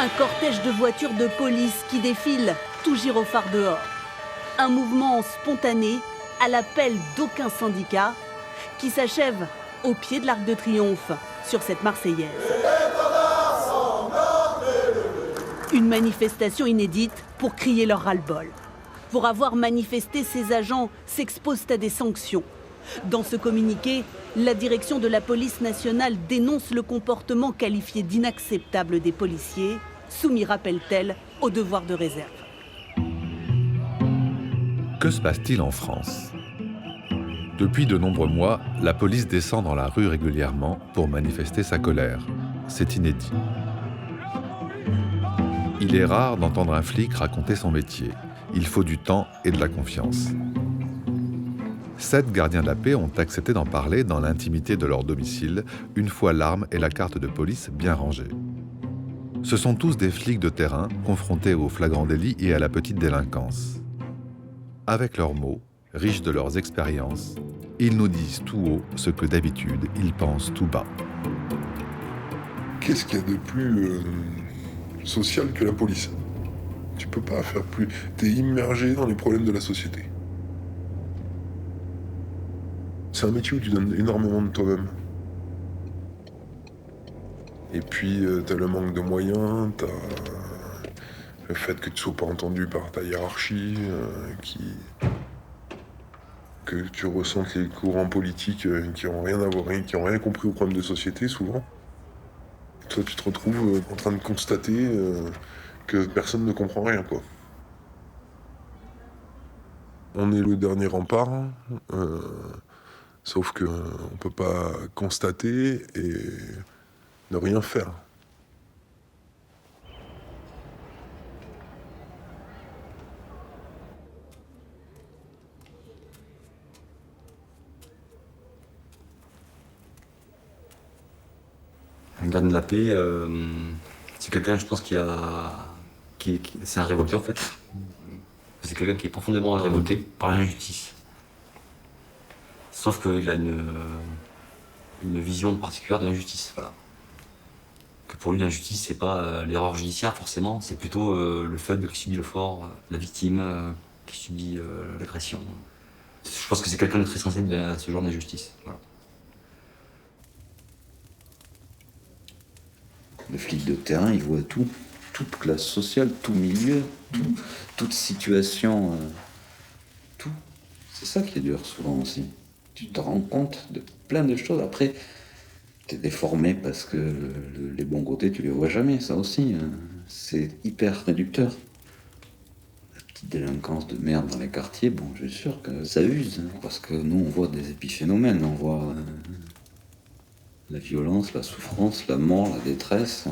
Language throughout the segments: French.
Un cortège de voitures de police qui défilent, tout gyrophare dehors. Un mouvement spontané à l'appel d'aucun syndicat qui s'achève au pied de l'Arc de Triomphe sur cette Marseillaise. Une manifestation inédite pour crier leur ras-le-bol. Pour avoir manifesté, ces agents s'exposent à des sanctions. Dans ce communiqué, la direction de la police nationale dénonce le comportement qualifié d'inacceptable des policiers, soumis, rappelle-t-elle, au devoir de réserve. Que se passe-t-il en France ? Depuis de nombreux mois, la police descend dans la rue régulièrement pour manifester sa colère. C'est inédit. Il est rare d'entendre un flic raconter son métier. Il faut du temps et de la confiance. 7 gardiens de la paix ont accepté d'en parler dans l'intimité de leur domicile, une fois l'arme et la carte de police bien rangées. Ce sont tous des flics de terrain, confrontés aux flagrants délits et à la petite délinquance. Avec leurs mots, riches de leurs expériences, ils nous disent tout haut ce que d'habitude ils pensent tout bas. Qu'est-ce qu'il y a de plus social que la police ? Tu peux pas faire plus. T'es immergé dans les problèmes de la société. C'est un métier où tu donnes énormément de toi-même. Et puis t'as le manque de moyens, t'as le fait que tu sois pas entendu par ta hiérarchie, que tu ressentes les courants politiques qui ont rien à voir, qui ont rien compris aux problèmes de société souvent. Toi tu te retrouves en train de constater que personne ne comprend rien, quoi. On est le dernier rempart, sauf qu'on ne peut pas constater et ne rien faire. Un garde de la paix, c'est quelqu'un, je pense, c'est un révolté en fait. C'est quelqu'un qui est profondément révolté par l'injustice. Sauf qu'il a une vision particulière de l'injustice. Voilà. Que pour lui, l'injustice, c'est pas l'erreur judiciaire forcément, c'est plutôt le faible qui subit le fort, la victime qui subit l'agression. Je pense que c'est quelqu'un de très sensible à ce genre d'injustice. Voilà. Le flic de terrain, il voit tout, toute classe sociale, tout milieu, toute situation, tout. C'est ça qui est dur souvent aussi. Tu te rends compte de plein de choses. Après, t'es déformé parce que les bons côtés, tu les vois jamais, ça aussi. C'est hyper réducteur. La petite délinquance de merde dans les quartiers, bon, je suis sûr que ça use. Parce que nous, on voit des épiphénomènes, on voit la violence, la souffrance, la mort, la détresse.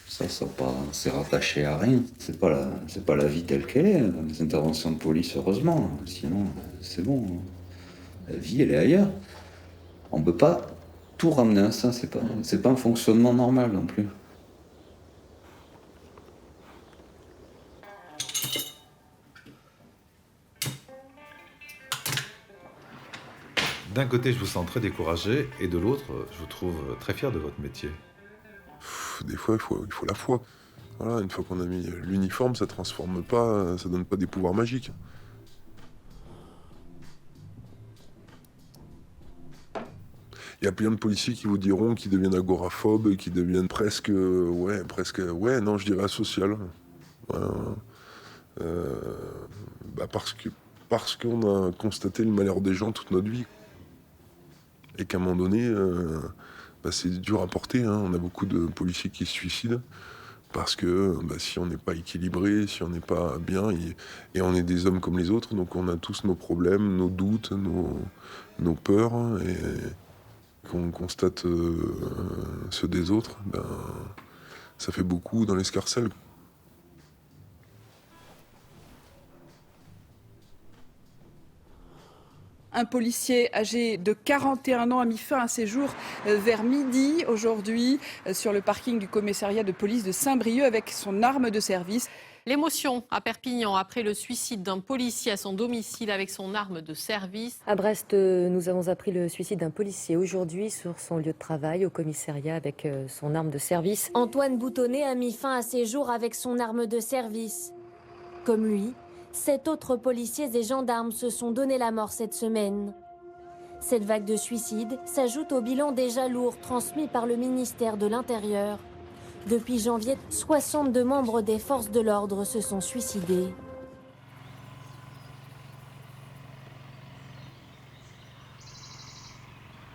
C'est rattaché à rien. C'est pas la vie telle qu'elle est. Les interventions de police, heureusement. Sinon, c'est bon. La vie, elle est ailleurs. On peut pas tout ramener à ça. C'est pas un fonctionnement normal non plus. D'un côté, je vous sens très découragé, et de l'autre, je vous trouve très fier de votre métier. Des fois, il faut la foi. Voilà, une fois qu'on a mis l'uniforme, ça transforme pas, ça donne pas des pouvoirs magiques. Il y a plein de policiers qui vous diront qu'ils deviennent agoraphobes, qui deviennent presque, non, je dirais asocial. Voilà. Parce qu'on a constaté le malheur des gens toute notre vie. Et qu'à un moment donné, c'est dur à porter. Hein. On a beaucoup de policiers qui se suicident parce que si on n'est pas équilibré, si on n'est pas bien, et on est des hommes comme les autres, donc on a tous nos problèmes, nos doutes, nos peurs, et qu'on constate ceux des autres, ça fait beaucoup dans l'escarcelle. Un policier âgé de 41 ans a mis fin à ses jours vers midi aujourd'hui sur le parking du commissariat de police de Saint-Brieuc avec son arme de service. L'émotion à Perpignan après le suicide d'un policier à son domicile avec son arme de service. À Brest, nous avons appris le suicide d'un policier aujourd'hui sur son lieu de travail au commissariat avec son arme de service. Antoine Boutonnet a mis fin à ses jours avec son arme de service. Comme lui, 7 autres policiers et gendarmes se sont donné la mort cette semaine. Cette vague de suicides s'ajoute au bilan déjà lourd transmis par le ministère de l'Intérieur. Depuis janvier, 62 membres des forces de l'ordre se sont suicidés.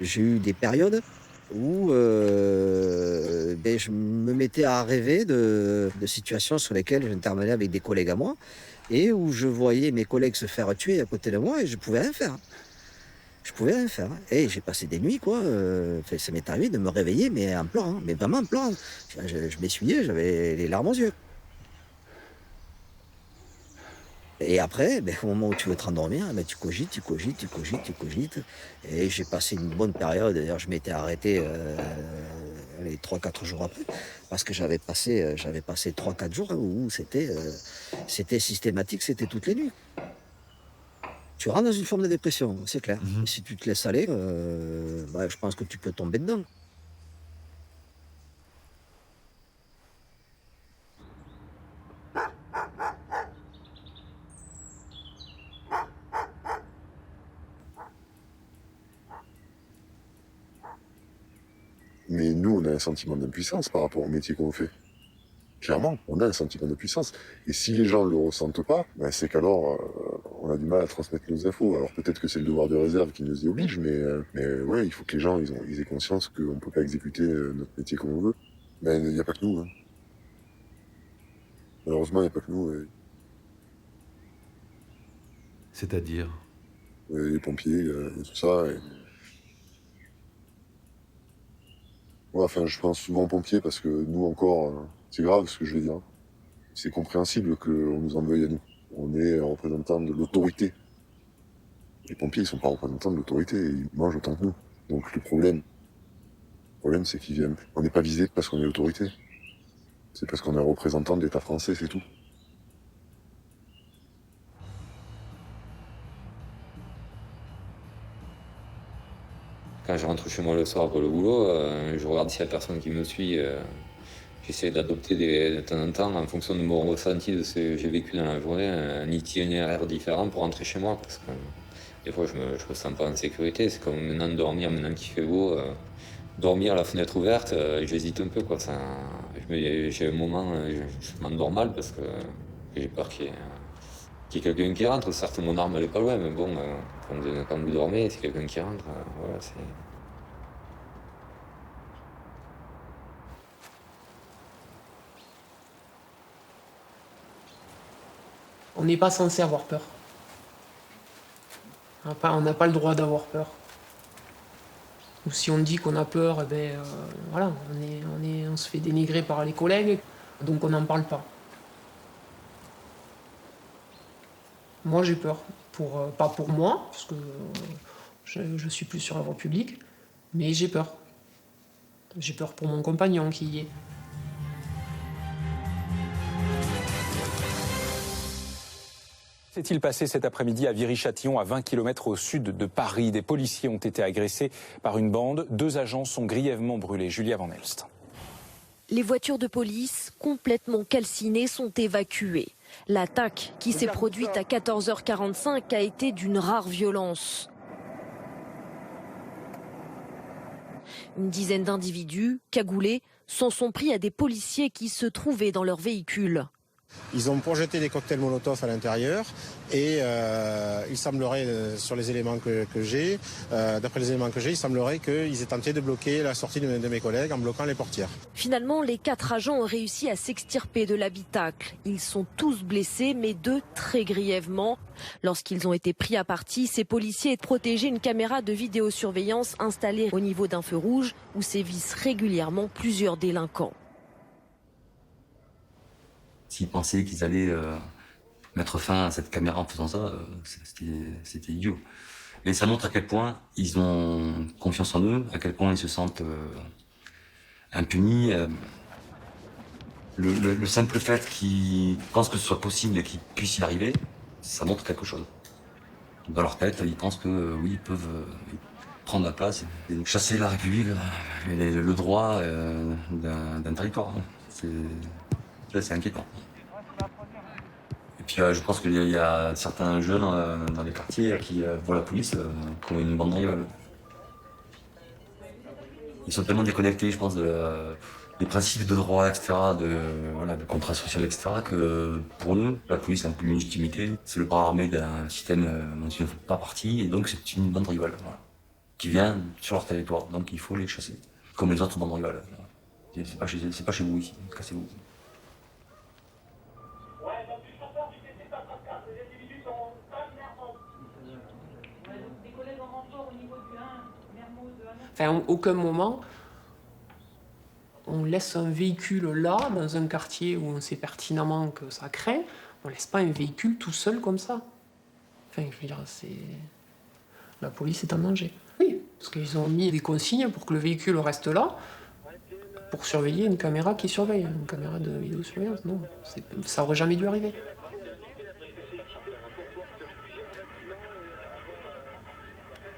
J'ai eu des périodes où je me mettais à rêver de situations sur lesquelles j'intervenais avec des collègues à moi et où je voyais mes collègues se faire tuer à côté de moi et je pouvais rien faire. Et j'ai passé des nuits, quoi. Ça m'est arrivé de me réveiller, mais en pleurant, mais vraiment en pleurant. Je m'essuyais, j'avais les larmes aux yeux. Et après, au moment où tu veux te rendormir, tu cogites. Et j'ai passé une bonne période. D'ailleurs, je m'étais arrêté 3-4 jours après. Parce que j'avais passé 3-4 jours où c'était systématique, c'était toutes les nuits. Tu rentres dans une forme de dépression, c'est clair. Et si tu te laisses aller, je pense que tu peux tomber dedans. Mais nous, on a un sentiment d'impuissance par rapport au métier qu'on fait. Clairement, on a un sentiment de puissance. Et si les gens ne le ressentent pas, c'est qu'alors on a du mal à transmettre nos infos. Alors peut-être que c'est le devoir de réserve qui nous y oblige, mais ouais, il faut que les gens ils aient conscience qu'on ne peut pas exécuter notre métier comme on veut. Mais il n'y a pas que nous. Hein. Malheureusement, il n'y a pas que nous. C'est-à-dire Les pompiers et tout ça. Ouais, enfin, je pense souvent aux pompiers parce que nous encore... C'est grave ce que je vais dire. C'est compréhensible qu'on nous en veuille à nous. On est représentant de l'autorité. Les pompiers, ils sont pas représentants de l'autorité, ils mangent autant que nous. Donc le problème c'est qu'ils viennent. On n'est pas visé parce qu'on est l'autorité. C'est parce qu'on est un représentant de l'État français, c'est tout. Quand je rentre chez moi le soir pour le boulot, je regarde s'il y a personne qui me suit. J'essaie d'adopter de temps en temps, en fonction de mon ressenti de ce que j'ai vécu dans la journée, un itinéraire différent pour rentrer chez moi. Parce que des fois, je me sens pas en sécurité. C'est comme maintenant de dormir, maintenant qu'il fait beau. Dormir la fenêtre ouverte, j'hésite un peu. J'ai un moment, je m'endors mal parce que j'ai peur qu'il y ait quelqu'un qui rentre. Certes, mon arme elle est pas loin, mais bon, quand vous dormez, c'est quelqu'un qui rentre. Voilà, c'est... On n'est pas censé avoir peur. On n'a pas le droit d'avoir peur. Ou si on dit qu'on a peur, on se fait dénigrer par les collègues, donc on n'en parle pas. Moi j'ai peur, pas pour moi, parce que je suis plus sur la voie publique, mais j'ai peur. J'ai peur pour mon compagnon qui y est. S'est-il passé cet après-midi à Viry-Châtillon, à 20 km au sud de Paris? Des policiers ont été agressés par une bande. 2 agents sont grièvement brûlés. Julia Van Elst. Les voitures de police, complètement calcinées, sont évacuées. L'attaque, qui s'est produite à 14h45, a été d'une rare violence. Une dizaine d'individus, cagoulés, s'en sont pris à des policiers qui se trouvaient dans leur véhicule. Ils ont projeté des cocktails Molotov à l'intérieur et il semblerait, sur les éléments que j'ai, d'après les éléments que j'ai, il semblerait qu'ils aient tenté de bloquer la sortie de mes collègues en bloquant les portières. Finalement, les 4 agents ont réussi à s'extirper de l'habitacle. Ils sont tous blessés, mais 2 très grièvement. Lorsqu'ils ont été pris à partie, ces policiers protégeaient une caméra de vidéosurveillance installée au niveau d'un feu rouge où sévissent régulièrement plusieurs délinquants. S'ils pensaient qu'ils allaient mettre fin à cette caméra en faisant ça, c'était idiot. Mais ça montre à quel point ils ont confiance en eux, à quel point ils se sentent impunis. Le simple fait qu'ils pensent que ce soit possible et qu'ils puissent y arriver, ça montre quelque chose. Dans leur tête, ils pensent que oui, ils peuvent prendre la place et chasser la République et le droit d'un territoire. C'est inquiétant. Et puis je pense qu'il y a certains jeunes dans les quartiers qui voient la police comme une bande rivale. Ils sont tellement déconnectés, je pense, des principes de droit, etc., de contrat social, etc., que pour nous, la police a un peu une légitimité. C'est le bras armé d'un système dont ils ne font pas partie, et donc c'est une bande rivale, voilà, qui vient sur leur territoire. Donc il faut les chasser, comme les autres bandes rivales. C'est pas chez vous ici, cassez-vous. Enfin, à aucun moment, on laisse un véhicule là, dans un quartier où on sait pertinemment que ça craint, on laisse pas un véhicule tout seul comme ça. Enfin, je veux dire, la police est en danger. Oui, parce qu'ils ont mis des consignes pour que le véhicule reste là, pour surveiller une caméra qui surveille, une caméra de vidéosurveillance. Non, ça aurait jamais dû arriver.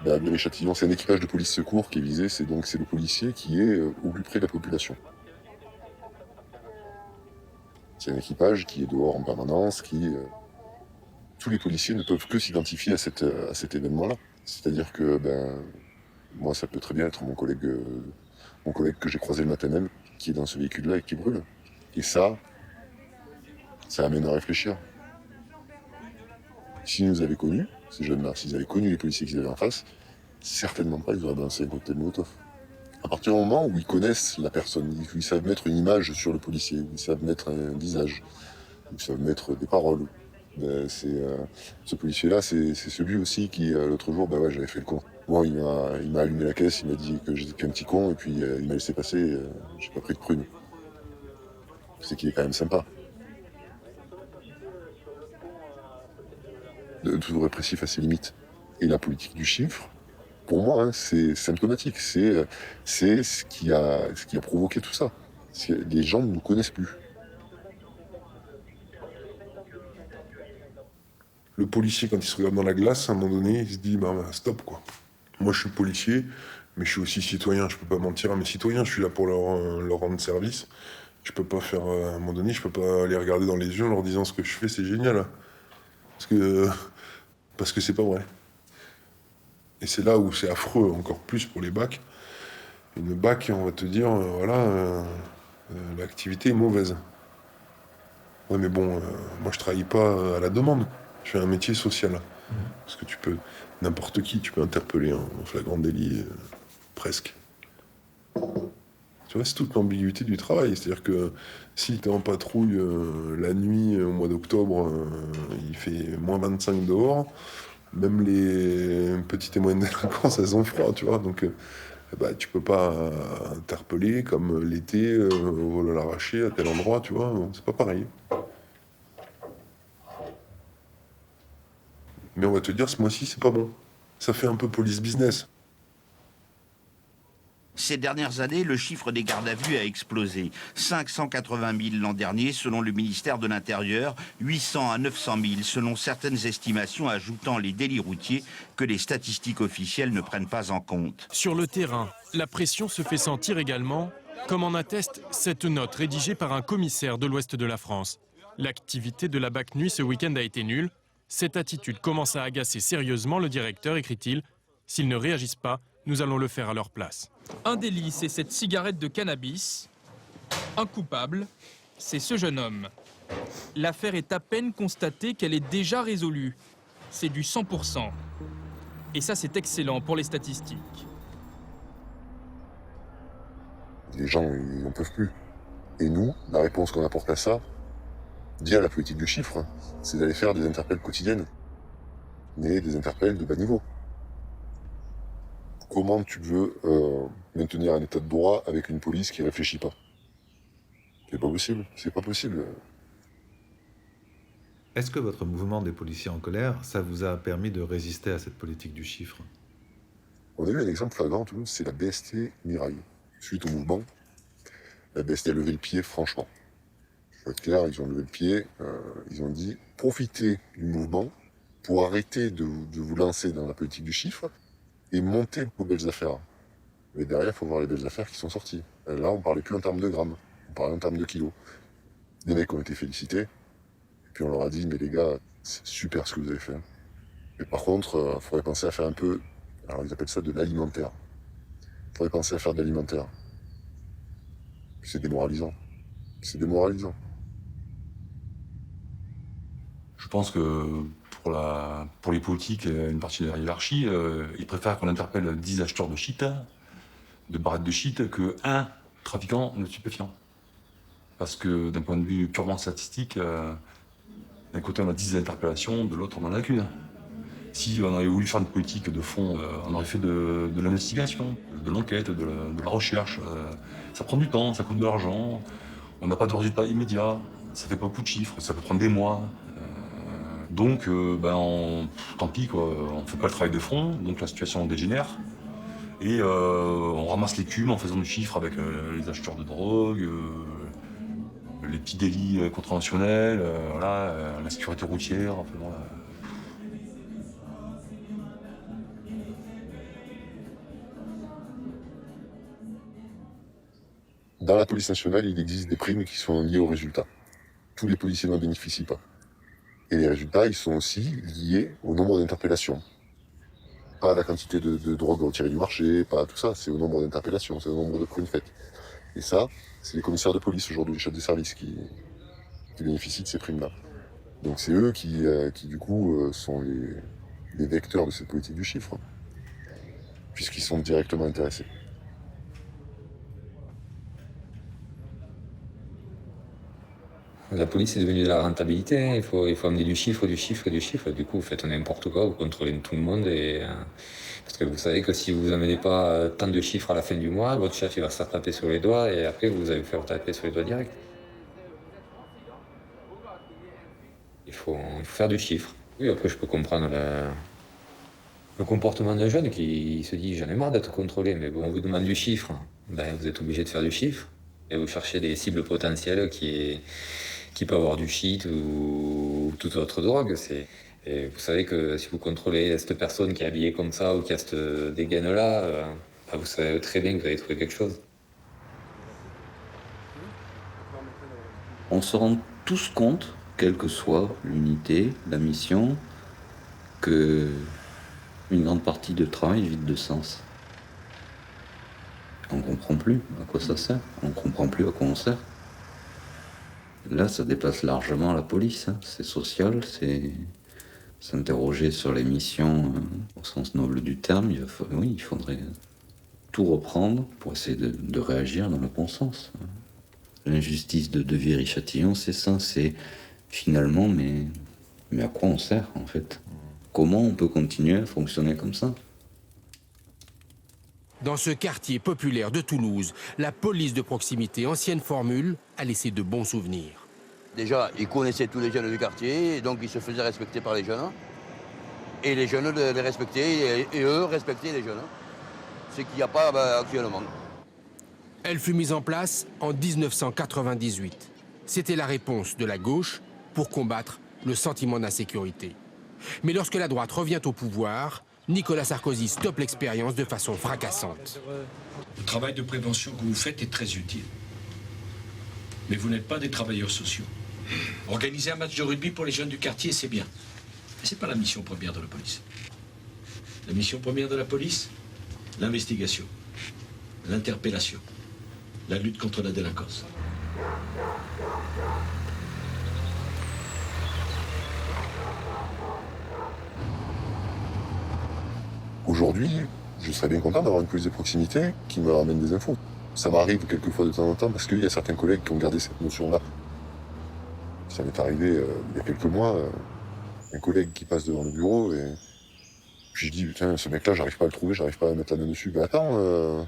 Viry-Châtillon, c'est un équipage de police secours qui est visé, c'est le policier qui est au plus près de la population. C'est un équipage qui est dehors en permanence, tous les policiers ne peuvent que s'identifier à cet événement-là. C'est-à-dire que, moi, ça peut très bien être mon collègue que j'ai croisé le matin même, qui est dans ce véhicule-là et qui brûle. Et ça amène à réfléchir. S'ils nous avaient connus, ces jeunes-là, s'ils avaient connu les policiers qu'ils avaient en face, certainement pas ils auraient balancé un cocktail Molotov. À partir du moment où ils connaissent la personne, où ils savent mettre une image sur le policier, où ils savent mettre un visage, où ils savent mettre des paroles, ce policier-là, c'est celui aussi qui, l'autre jour, j'avais fait le con. Bon, il m'a allumé la caisse, il m'a dit que j'étais qu'un petit con, et puis il m'a laissé passer, j'ai pas pris de prune. C'est qu'il est quand même sympa. Tout répressif à ses limites. Et la politique du chiffre, pour moi, c'est symptomatique. C'est ce qui a provoqué tout ça. Les gens ne nous connaissent plus. Le policier, quand il se regarde dans la glace, à un moment donné, il se dit stop, quoi. Moi, je suis policier, mais je suis aussi citoyen. Je peux pas mentir à mes citoyens. Je suis là pour leur rendre service. Je peux pas faire, à un moment donné, je peux pas les regarder dans les yeux en leur disant ce que je fais, c'est génial. Parce que c'est pas vrai. Et c'est là où c'est affreux, encore plus pour les bacs. Une bac, on va te dire, l'activité est mauvaise. Ouais, mais bon, moi je travaille pas à la demande. Je fais un métier social. Parce que n'importe qui, tu peux interpeller en flagrant délit, presque. Tu vois, c'est toute l'ambiguïté du travail. C'est-à-dire que si tu es en patrouille la nuit, au mois d'octobre, il fait moins 25 dehors, même les petites et moyennes délinquances, elles ont froid, tu vois. Donc, tu peux pas interpeller comme l'été, au vol à l'arraché, à tel endroit, tu vois. C'est pas pareil. Mais on va te dire, ce mois-ci, c'est pas bon. Ça fait un peu police business. Ces dernières années, le chiffre des gardes à vue a explosé. 580 000 l'an dernier, selon le ministère de l'Intérieur, 800 à 900 000, selon certaines estimations, ajoutant les délits routiers que les statistiques officielles ne prennent pas en compte. Sur le terrain, la pression se fait sentir également, comme en atteste cette note rédigée par un commissaire de l'ouest de la France. L'activité de la BAC nuit ce week-end a été nulle. Cette attitude commence à agacer sérieusement le directeur, écrit-il. S'ils ne réagissent pas, nous allons le faire à leur place. Un délit, c'est cette cigarette de cannabis. Un coupable, c'est ce jeune homme. L'affaire est à peine constatée qu'elle est déjà résolue. C'est du 100%. Et ça, c'est excellent pour les statistiques. Les gens, ils n'en peuvent plus. Et nous, la réponse qu'on apporte à ça, via la politique du chiffre, c'est d'aller faire des interpelles quotidiennes, mais des interpelles de bas niveau. Comment tu veux maintenir un état de droit avec une police qui réfléchit pas? C'est pas possible, c'est pas possible. Est-ce que votre mouvement des policiers en colère, ça vous a permis de résister à cette politique du chiffre? On a eu un exemple flagrant, c'est la BST Mirail. Suite au mouvement, la BST a levé le pied, franchement. Pour être clair, ils ont levé le pied, ils ont dit « Profitez du mouvement pour arrêter de vous lancer dans la politique du chiffre et monter vos belles affaires. » Mais derrière, il faut voir les belles affaires qui sont sorties. Là, on parlait plus en termes de grammes, on parlait en termes de kilos. Des mecs ont été félicités, et puis on leur a dit « Mais les gars, c'est super ce que vous avez fait. » Mais par contre, il faudrait penser à faire un peu, alors ils appellent ça de l'alimentaire. Il faudrait penser à faire de l'alimentaire. C'est démoralisant. C'est démoralisant. Je pense que pour les politiques et une partie de la hiérarchie, ils préfèrent qu'on interpelle 10 acheteurs de shit, de barrettes de shit, que 1 trafiquant de stupéfiants. Parce que d'un point de vue purement statistique, d'un côté on a 10 interpellations, de l'autre on en a qu'une. Si on avait voulu faire une politique de fond, on aurait fait de l'investigation, de l'enquête, de la recherche. Ça prend du temps, ça coûte de l'argent, on n'a pas de résultats immédiats, ça fait pas beaucoup de chiffres, ça peut prendre des mois. Donc, tant pis, quoi, on fait pas le travail de fond, donc la situation dégénère. Et on ramasse l'écume en faisant du chiffre avec les acheteurs de drogue, les petits délits contraventionnels, la sécurité routière. Enfin, voilà. Dans la police nationale, il existe des primes qui sont liées aux résultats. Tous les policiers n'en bénéficient pas. Et les résultats, ils sont aussi liés au nombre d'interpellations. Pas à la quantité de drogue retirée du marché, pas à tout ça, c'est au nombre d'interpellations, c'est au nombre de primes faites. Et ça, c'est les commissaires de police aujourd'hui, les chefs de service qui bénéficient de ces primes-là. Donc c'est eux qui du coup, sont les vecteurs de cette politique du chiffre, puisqu'ils sont directement intéressés. La police est devenue de la rentabilité, hein. Il faut amener du chiffre. Du coup, vous faites n'importe quoi, vous contrôlez tout le monde. Parce que vous savez que si vous n'amenez pas tant de chiffres à la fin du mois, votre chef il va se faire taper sur les doigts et après vous allez vous faire taper sur les doigts direct. Il faut faire du chiffre. Oui, après je peux comprendre le comportement d'un jeune qui se dit j'en ai marre d'être contrôlé, mais bon, on vous demande du chiffre, vous êtes obligé de faire du chiffre et vous cherchez des cibles potentielles qui peuvent avoir du shit ou toute autre drogue. Et vous savez que si vous contrôlez cette personne qui est habillée comme ça ou qui a cette dégaine-là, vous savez très bien que vous allez trouver quelque chose. On se rend tous compte, quelle que soit l'unité, la mission, que une grande partie du travail est vide de sens. On ne comprend plus à quoi ça sert, on ne comprend plus à quoi on sert. Là, ça dépasse largement la police, hein. C'est social, c'est s'interroger sur les missions au sens noble du terme. Il faudrait tout reprendre pour essayer de réagir dans le bon sens. L'injustice de Viry-Châtillon, c'est ça, c'est finalement, mais à quoi on sert en fait? Comment on peut continuer à fonctionner comme ça? Dans ce quartier populaire de Toulouse, la police de proximité, ancienne formule, a laissé de bons souvenirs. Déjà, ils connaissaient tous les jeunes du quartier, donc ils se faisaient respecter par les jeunes. Et les jeunes les respectaient, et eux respectaient les jeunes. Ce qu'il n'y a pas actuellement. Elle fut mise en place en 1998. C'était la réponse de la gauche pour combattre le sentiment d'insécurité. Mais lorsque la droite revient au pouvoir, Nicolas Sarkozy stoppe l'expérience de façon fracassante. Le travail de prévention que vous faites est très utile. Mais vous n'êtes pas des travailleurs sociaux. Organiser un match de rugby pour les jeunes du quartier, c'est bien. Mais ce n'est pas la mission première de la police. La mission première de la police, l'investigation, l'interpellation, la lutte contre la délinquance. Aujourd'hui, je serais bien content d'avoir une police de proximité qui me ramène des infos. Ça m'arrive quelquefois de temps en temps parce qu'il y a certains collègues qui ont gardé cette notion-là. Ça m'est arrivé il y a quelques mois, un collègue qui passe devant le bureau et puis je dis putain, ce mec-là, j'arrive pas à le trouver, j'arrive pas à mettre la main dessus. Ben attends,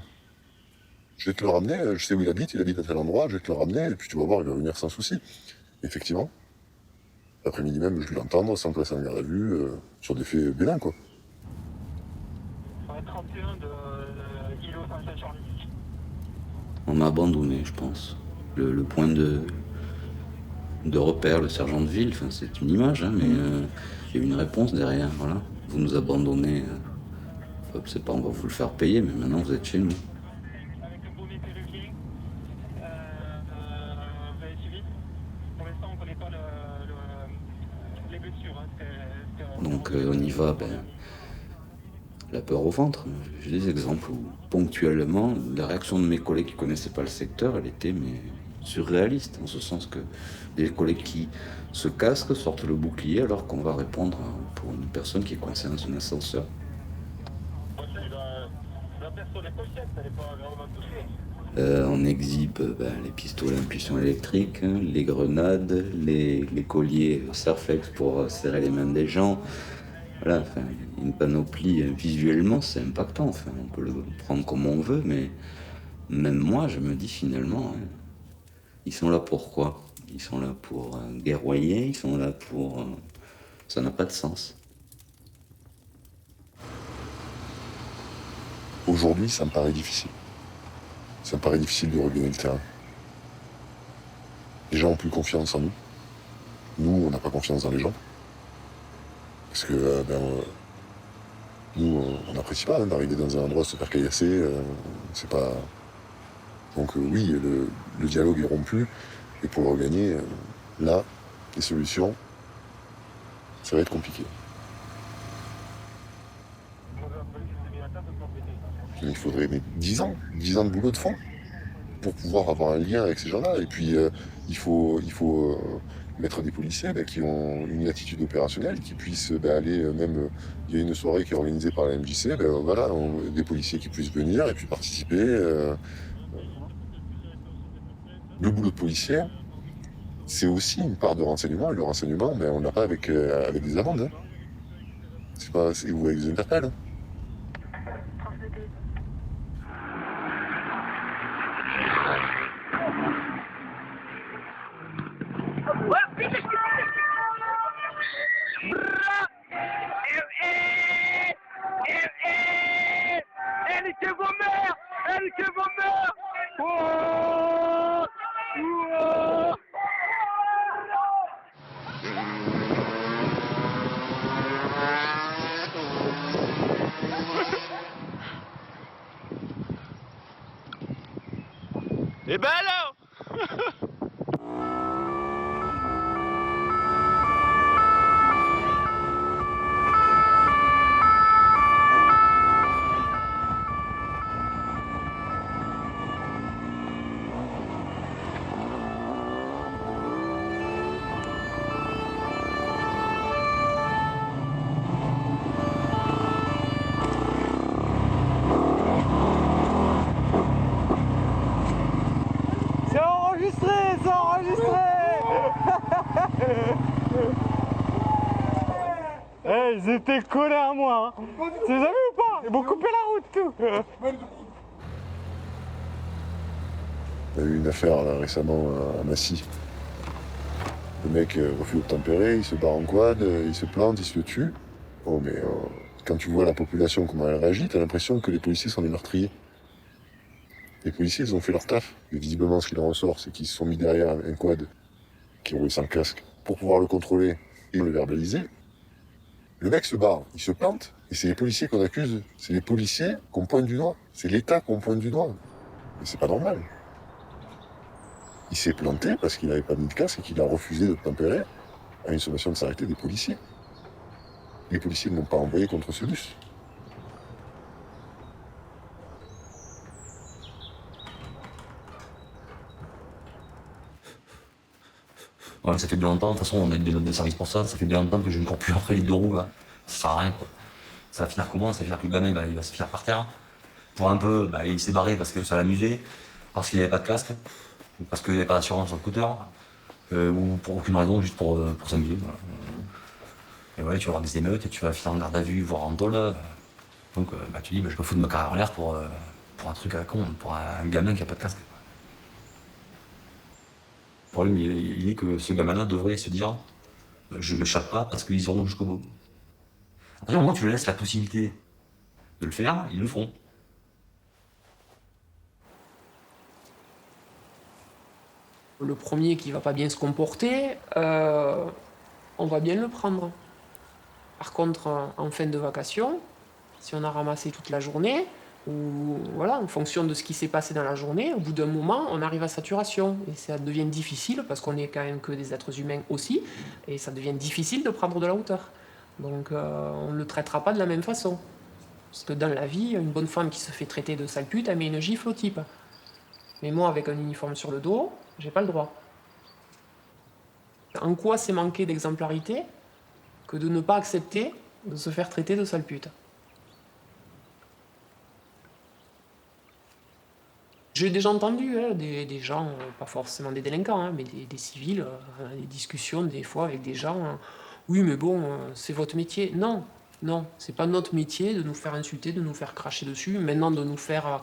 je vais te le ramener, je sais où il habite à tel endroit, je vais te le ramener et puis tu vas voir, il va venir sans souci. Effectivement, l'après-midi même, je vais l'entendre sans placer en garde à vue sur des faits bénins, quoi. 31 de ILO 5 sur 10. On a abandonné, je pense. Le point de de repère, le sergent de ville. Enfin, c'est une image, hein, mais il y a une réponse derrière. Voilà. Vous nous abandonnez. C'est pas, on va vous le faire payer, mais maintenant vous êtes chez nous. Donc on y va, la peur au ventre. J'ai des exemples où ponctuellement, la réaction de mes collègues qui ne connaissaient pas le secteur, elle était surréaliste, en ce sens que des collègues qui se casquent, sortent le bouclier alors qu'on va répondre pour une personne qui est coincée dans un ascenseur. On exhibe les pistolets à impulsion électrique, les grenades, les colliers Serflex pour serrer les mains des gens. Voilà, enfin, une panoplie visuellement, c'est impactant. Enfin, on peut le prendre comme on veut, mais même moi, je me dis finalement, ils sont là pour quoi? Ils sont là pour guerroyer, ils sont là pour... ça n'a pas de sens. Aujourd'hui, ça me paraît difficile. Ça me paraît difficile de regagner le terrain. Les gens ont plus confiance en nous. Nous, on n'a pas confiance dans les gens. Parce que nous, on n'apprécie pas d'arriver dans un endroit, se faire caillasser. C'est pas... Donc oui, le dialogue est rompu. Et pour le regagner, là, les solutions, ça va être compliqué. Il faudrait 10 ans de boulot de fond pour pouvoir avoir un lien avec ces gens-là. Et puis, il faut mettre des policiers qui ont une attitude opérationnelle, qui puissent aller, même, il y a une soirée qui est organisée par la MJC, voilà, des policiers qui puissent venir et puis participer. Le boulot de policier, c'est aussi une part de renseignement, et le renseignement, on l'a pas avec des amendes. C'est pas, ou avec des interpelles. Hein. Et ben alors c'est enregistré hey, ils étaient collés à moi, hein. Tu les as vus ou pas? Ils m'ont coupé la route, tout. Il y a eu une affaire là, récemment à Massy. Le mec refuse d'obtempérer, il se barre en quad, il se plante, il se tue. Oh mais quand tu vois la population, comment elle réagit, t'as l'impression que les policiers sont des meurtriers. Les policiers, ils ont fait leur taf. Et visiblement, ce qu'il en ressort, c'est qu'ils se sont mis derrière un quad qui roulait sans casque pour pouvoir le contrôler et le verbaliser. Le mec se barre, il se plante, et c'est les policiers qu'on accuse. C'est les policiers qu'on pointe du doigt. C'est l'État qu'on pointe du doigt. Mais c'est pas normal. Il s'est planté parce qu'il n'avait pas mis de casque et qu'il a refusé de tempérer à une sommation de s'arrêter des policiers. Les policiers ne l'ont pas envoyé contre ce bus. Ouais, ça fait bien longtemps, de toute façon on a des notes de service pour ça, ça fait bien longtemps que je ne cours plus après les deux roues, là. Ça sert à rien, quoi. Ça va finir comment? Ça va finir que le gamin il va se finir par terre. Pour un peu, il s'est barré parce que ça l'amusait, parce qu'il n'avait pas de casque, parce qu'il n'avait pas d'assurance sur le scooter, ou pour aucune raison, juste pour s'amuser. Voilà. Et ouais, tu vas avoir des émeutes, et tu vas finir en garde à vue, voire en tôle. Donc tu dis, je me fous de ma carrière en l'air pour un truc à la con, pour un gamin qui n'a pas de casque. Le problème, il est que ce gamin-là devrait se dire je ne m'échappe pas parce qu'ils iront jusqu'au bout. À partir du moment où tu leur laisses la possibilité de le faire, ils le feront. Le premier qui va pas bien se comporter, on va bien le prendre. Par contre, en fin de vacation, si on a ramassé toute la journée, ou voilà, en fonction de ce qui s'est passé dans la journée, au bout d'un moment, on arrive à saturation. Et ça devient difficile, parce qu'on n'est quand même que des êtres humains aussi, et ça devient difficile de prendre de la hauteur. Donc on ne le traitera pas de la même façon. Parce que dans la vie, une bonne femme qui se fait traiter de sale pute, elle met une gifle au type. Mais moi, avec un uniforme sur le dos, j'ai pas le droit. En quoi c'est manquer d'exemplarité que de ne pas accepter de se faire traiter de sale pute? J'ai déjà entendu des gens, pas forcément des délinquants, mais des civils, des discussions des fois avec des gens. Oui, mais bon, c'est votre métier. Non, non, c'est pas notre métier de nous faire insulter, de nous faire cracher dessus, maintenant de nous faire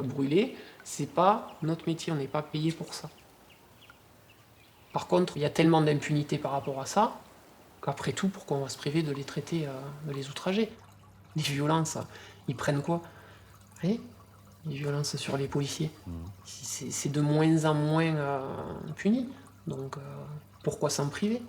brûler. C'est pas notre métier, on n'est pas payé pour ça. Par contre, il y a tellement d'impunité par rapport à ça qu'après tout, pourquoi on va se priver de les traiter, de les outrager? Les violences, ils prennent quoi? Les violences sur les policiers. C'est de moins en moins puni. Donc pourquoi s'en priver?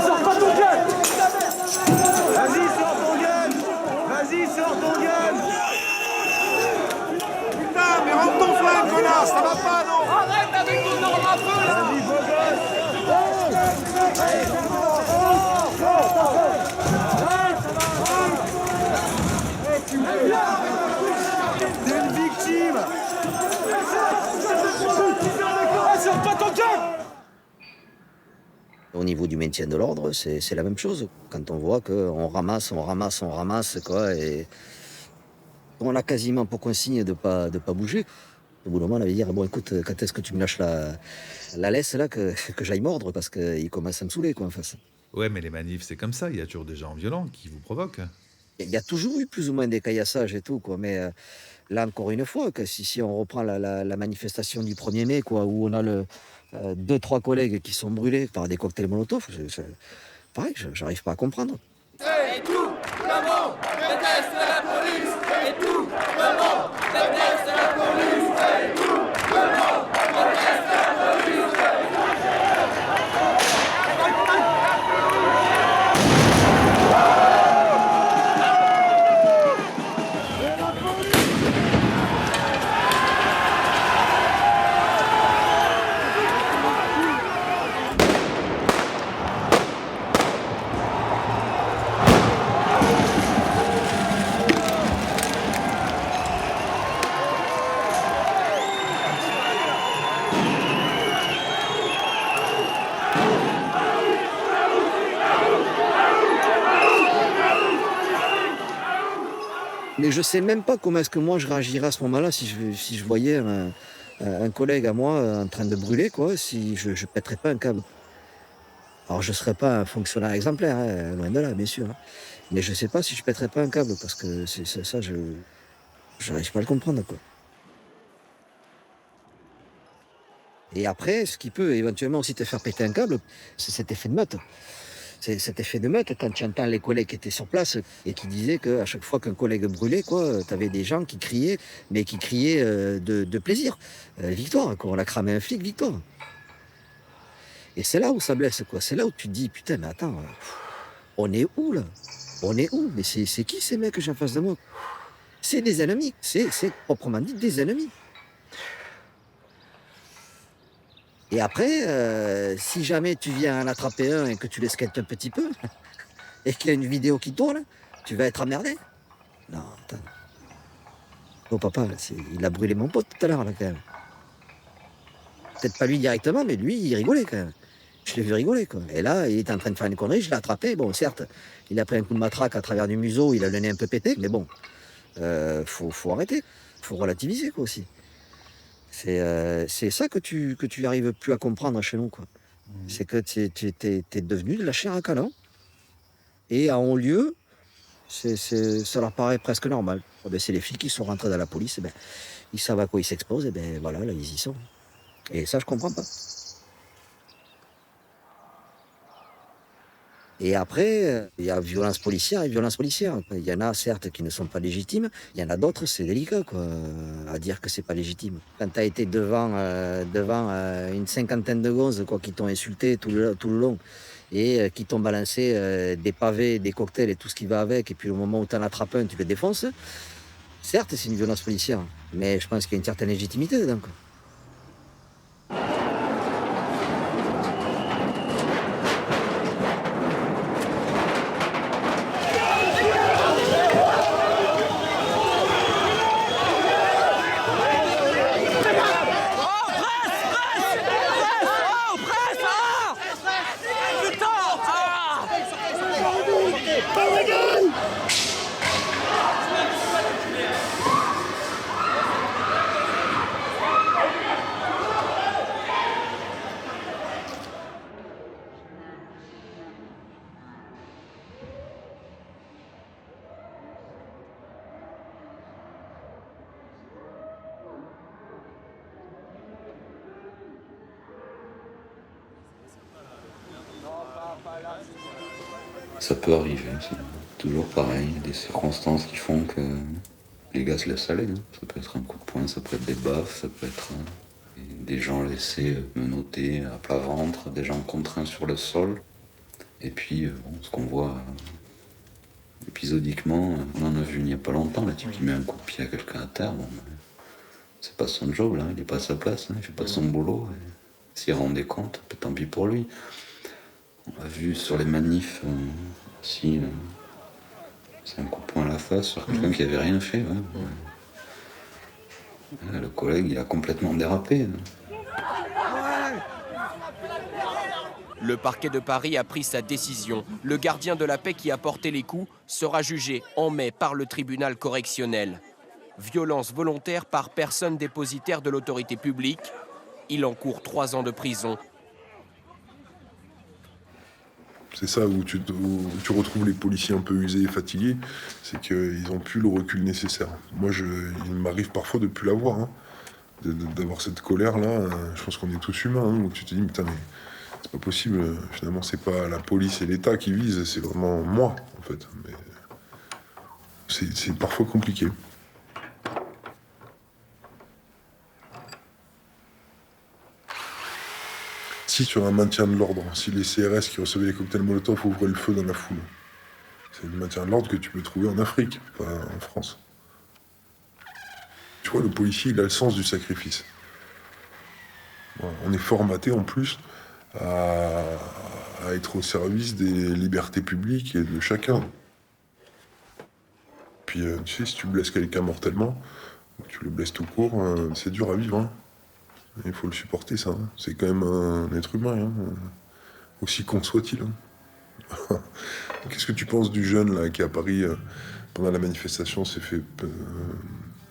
Sors pas ton gun! Vas-y, sors ton gun! Vas-y, sors ton gun! Putain, mais rentre ton flingue, connard! Ça va pas, non? Arrête avec ton arme à feu, là! Vas-y, beau gosse! T'es une victime! Sors pas ton gun! Au niveau du maintien de l'ordre, c'est la même chose. Quand on voit qu'on ramasse, quoi, et on a quasiment pour consigne de pas bouger. Au bout d'un moment, on avait dit, bon, écoute, quand est-ce que tu me lâches la laisse, là, que j'aille mordre, parce qu'il commence à me saouler, quoi, en face. Ouais, mais les manifs, c'est comme ça. Il y a toujours des gens violents qui vous provoquent. Il y a toujours eu plus ou moins des caillassages et tout, quoi, mais là, encore une fois, que si on reprend la manifestation du 1er mai, quoi, où on a 2-3 collègues qui sont brûlés par des cocktails Molotov, pareil, j'arrive pas à comprendre. Et tout le monde déteste la police. Et tout le monde déteste la police. Et tout le monde déteste la police. Mais je sais même pas comment est-ce que moi je réagirais à ce moment-là si je voyais un collègue à moi en train de brûler, quoi, si je pèterais pas un câble. Alors je serais pas un fonctionnaire exemplaire, hein, loin de là, bien sûr. Hein. Mais je sais pas si je pèterais pas un câble, parce que ça, je n'arrive pas à le comprendre, quoi. Et après, ce qui peut éventuellement aussi te faire péter un câble, c'est cet effet de meute. C'est cet effet de meute quand tu entends les collègues qui étaient sur place et qui disaient qu'à chaque fois qu'un collègue brûlait, quoi, t'avais des gens qui criaient, mais qui criaient de plaisir. Victoire, quoi. On a cramé un flic, victoire. Et c'est là où ça blesse, quoi. C'est là où tu te dis, putain, mais attends, on est où, là? On est où? Mais c'est qui ces mecs que j'ai en face de moi? C'est des ennemis. C'est proprement dit des ennemis. Et après, si jamais tu viens en attraper un et que tu l'esquettes un petit peu, et qu'il y a une vidéo qui tourne, tu vas être emmerdé. Non, attends. Oh papa, là, il a brûlé mon pote tout à l'heure, là, quand même. Peut-être pas lui directement, mais lui, il rigolait, quand même. Je l'ai vu rigoler, quoi. Et là, il était en train de faire une connerie, je l'ai attrapé. Bon, certes, il a pris un coup de matraque à travers du museau, il a le nez un peu pété, mais bon, faut arrêter. Faut relativiser, quoi, aussi. C'est ça que tu arrives plus à comprendre chez nous, quoi. C'est que t'es devenu de la chair à canon. Et à Honlieu, ça leur paraît presque normal. Oh ben, c'est les flics qui sont rentrés dans la police, eh ben, ils savent à quoi ils s'exposent, et ben voilà, là, ils y sont. Et ça, je comprends pas. Et après, il y a violence policière et violence policière. Il y en a certes qui ne sont pas légitimes, il y en a d'autres, c'est délicat quoi, à dire que c'est pas légitime. Quand tu as été devant une cinquantaine de gonzes quoi, qui t'ont insulté tout le long et qui t'ont balancé des pavés, des cocktails et tout ce qui va avec, et puis au moment où tu en attrapes un, tu le défonces, certes c'est une violence policière, mais je pense qu'il y a une certaine légitimité dedans quoi. Ça peut arriver, c'est toujours pareil, il y a des circonstances qui font que les gars se laissent aller. Hein. Ça peut être un coup de poing, ça peut être des baffes, ça peut être des gens laissés menotter à plat ventre, des gens contraints sur le sol. Et puis, ce qu'on voit épisodiquement, on en a vu il n'y a pas longtemps, le type qui met un coup de pied à quelqu'un à terre, bon, c'est pas son job, là, il n'est pas à sa place, hein, il fait pas son boulot. S'il rendait compte, tant pis pour lui. On a vu sur les manifs aussi, c'est un coup de poing à la face sur quelqu'un qui avait rien fait. Ouais. Le collègue, il a complètement dérapé. Le parquet de Paris a pris sa décision. Le gardien de la paix qui a porté les coups sera jugé en mai par le tribunal correctionnel. Violence volontaire par personne dépositaire de l'autorité publique. Il encourt 3 ans de prison. C'est ça où tu retrouves les policiers un peu usés et fatigués, c'est qu'ils n'ont plus le recul nécessaire. Moi, il m'arrive parfois de ne plus l'avoir, hein, d'avoir cette colère-là. Je pense qu'on est tous humains, hein, où tu te dis, putain, mais c'est pas possible. Finalement, c'est pas la police et l'État qui visent, c'est vraiment moi, en fait. Mais c'est parfois compliqué. Si sur un maintien de l'ordre, si les CRS qui recevaient les cocktails Molotov ouvraient le feu dans la foule, c'est le maintien de l'ordre que tu peux trouver en Afrique, pas en France. Tu vois, le policier, il a le sens du sacrifice. Voilà. On est formaté en plus à être au service des libertés publiques et de chacun. Puis, tu sais, si tu blesses quelqu'un mortellement, tu le blesses tout court, c'est dur à vivre. Hein. Il faut le supporter, ça. Hein. C'est quand même un être humain, hein. Aussi con soit-il. Hein. Qu'est-ce que tu penses du jeune là, qui, à Paris, pendant la manifestation, s'est fait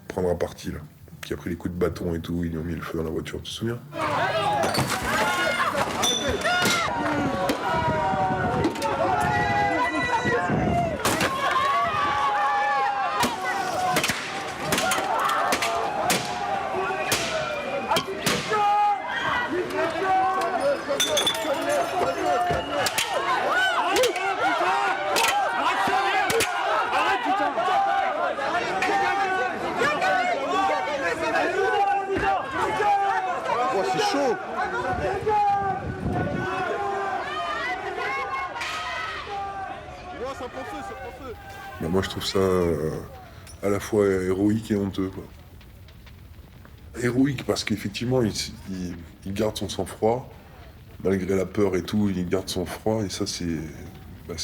prendre à partie, là, qui a pris les coups de bâton et tout, ils ont mis le feu dans la voiture, tu te souviens ? Moi je trouve ça à la fois héroïque et honteux, quoi. Héroïque parce qu'effectivement il garde son sang-froid, malgré la peur et tout, il garde son froid, et ça c'est la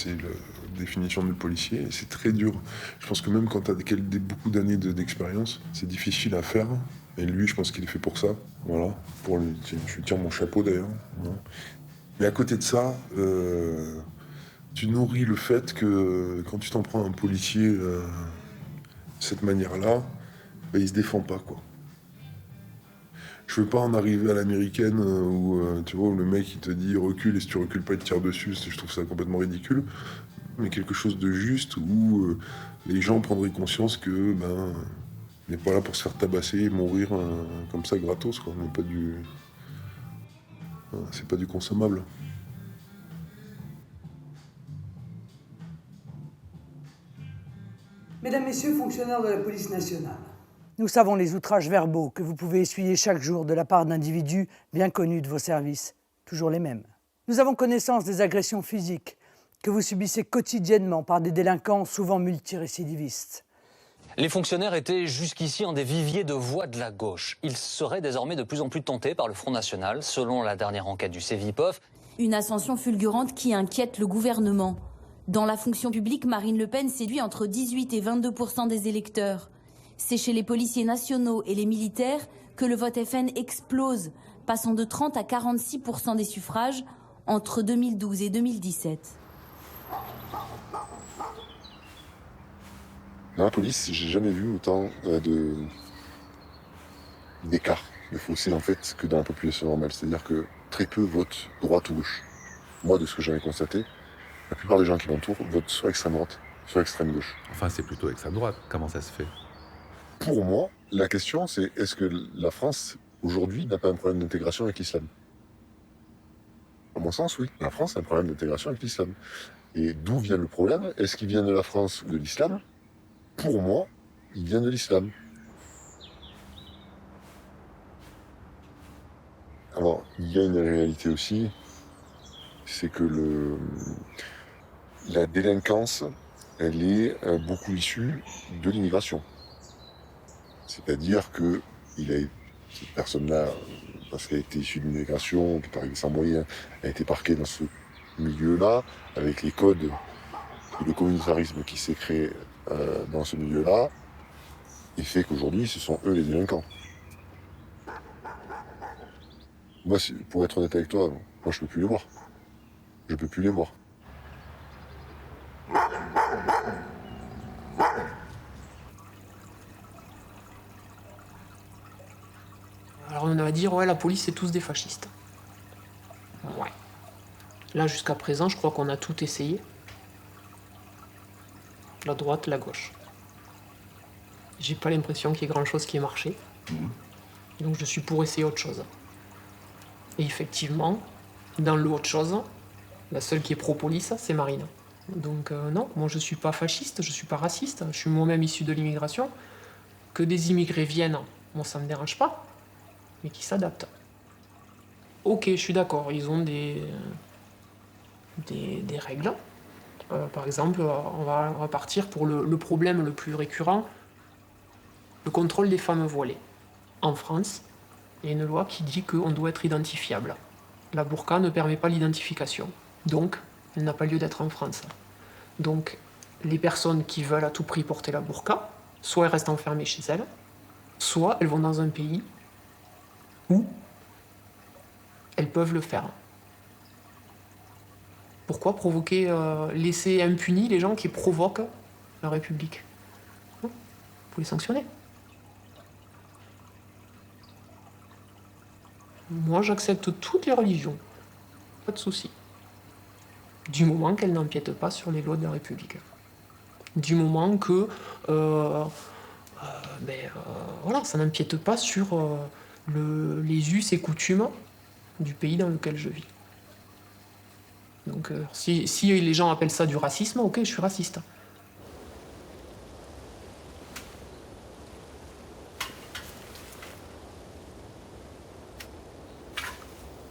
définition du policier, et c'est très dur. Je pense que même quand tu as beaucoup d'années d'expérience, c'est difficile à faire, et lui je pense qu'il est fait pour ça, voilà. Pour lui, je lui tire mon chapeau d'ailleurs. Voilà. Mais à côté de ça, tu nourris le fait que quand tu t'en prends à un policier de cette manière-là, ben, il se défend pas, quoi. Je veux pas en arriver à l'américaine où, tu vois, où le mec il te dit recule et si tu recules pas il te tire dessus, je trouve ça complètement ridicule. Mais quelque chose de juste où les gens prendraient conscience que ben on n'est pas là pour se faire tabasser et mourir comme ça gratos, quoi. On n'est pas du... c'est pas du consommable. Mesdames, Messieurs, fonctionnaires de la police nationale. Nous savons les outrages verbaux que vous pouvez essuyer chaque jour de la part d'individus bien connus de vos services, toujours les mêmes. Nous avons connaissance des agressions physiques que vous subissez quotidiennement par des délinquants souvent multirécidivistes. Les fonctionnaires étaient jusqu'ici un des viviers de voix de la gauche. Ils seraient désormais de plus en plus tentés par le Front National, selon la dernière enquête du Cevipof. Une ascension fulgurante qui inquiète le gouvernement. Dans la fonction publique, Marine Le Pen séduit entre 18 et 22% des électeurs. C'est chez les policiers nationaux et les militaires que le vote FN explose, passant de 30 à 46% des suffrages entre 2012 et 2017. Dans la police, j'ai jamais vu autant d'écart, de fossé en fait, que dans la population normale. C'est-à-dire que très peu votent droite ou gauche. Moi, de ce que j'avais constaté, la plupart des gens qui m'entourent votent soit extrême droite, soit extrême gauche. Enfin, c'est plutôt extrême droite. Comment ça se fait? Pour moi, la question, c'est est-ce que la France, aujourd'hui, n'a pas un problème d'intégration avec l'islam? À mon sens, oui. La France a un problème d'intégration avec l'islam. Et d'où vient le problème? Est-ce qu'il vient de la France ou de l'islam? Pour moi, il vient de l'islam. Alors, il y a une réalité aussi, c'est que la délinquance, elle est beaucoup issue de l'immigration. C'est-à-dire que cette personne-là, parce qu'elle a été issue de l'immigration, qui est arrivée sans moyens, a été parquée dans ce milieu-là, avec les codes et le communautarisme qui s'est créé dans ce milieu-là, et fait qu'aujourd'hui, ce sont eux les délinquants. Moi, pour être honnête avec toi, moi je peux plus les voir. Je peux plus les voir. Alors on va dire, ouais, la police, c'est tous des fascistes. Ouais. Là, jusqu'à présent, je crois qu'on a tout essayé. La droite, la gauche. J'ai pas l'impression qu'il y ait grand-chose qui ait marché. Donc je suis pour essayer autre chose. Et effectivement, dans l'autre chose, la seule qui est pro-police, c'est Marine. Donc non, moi je suis pas fasciste, je suis pas raciste, je suis moi-même issu de l'immigration. Que des immigrés viennent, moi ça me dérange pas, mais qui s'adaptent. Ok, je suis d'accord, ils ont des règles. Par exemple, on va partir pour le problème le plus récurrent, le contrôle des femmes voilées. En France, il y a une loi qui dit qu'on doit être identifiable. La burqa ne permet pas l'identification, donc elle n'a pas lieu d'être en France. Donc les personnes qui veulent à tout prix porter la burqa, soit elles restent enfermées chez elles, soit elles vont dans un pays où elles peuvent le faire. Pourquoi laisser impunis les gens qui provoquent la République? Vous les sanctionner. Moi, j'accepte toutes les religions. Pas de souci. Du moment qu'elles n'empiètent pas sur les lois de la République. Du moment que voilà, ça n'empiète pas sur les us et coutumes du pays dans lequel je vis. Donc si les gens appellent ça du racisme, ok, je suis raciste.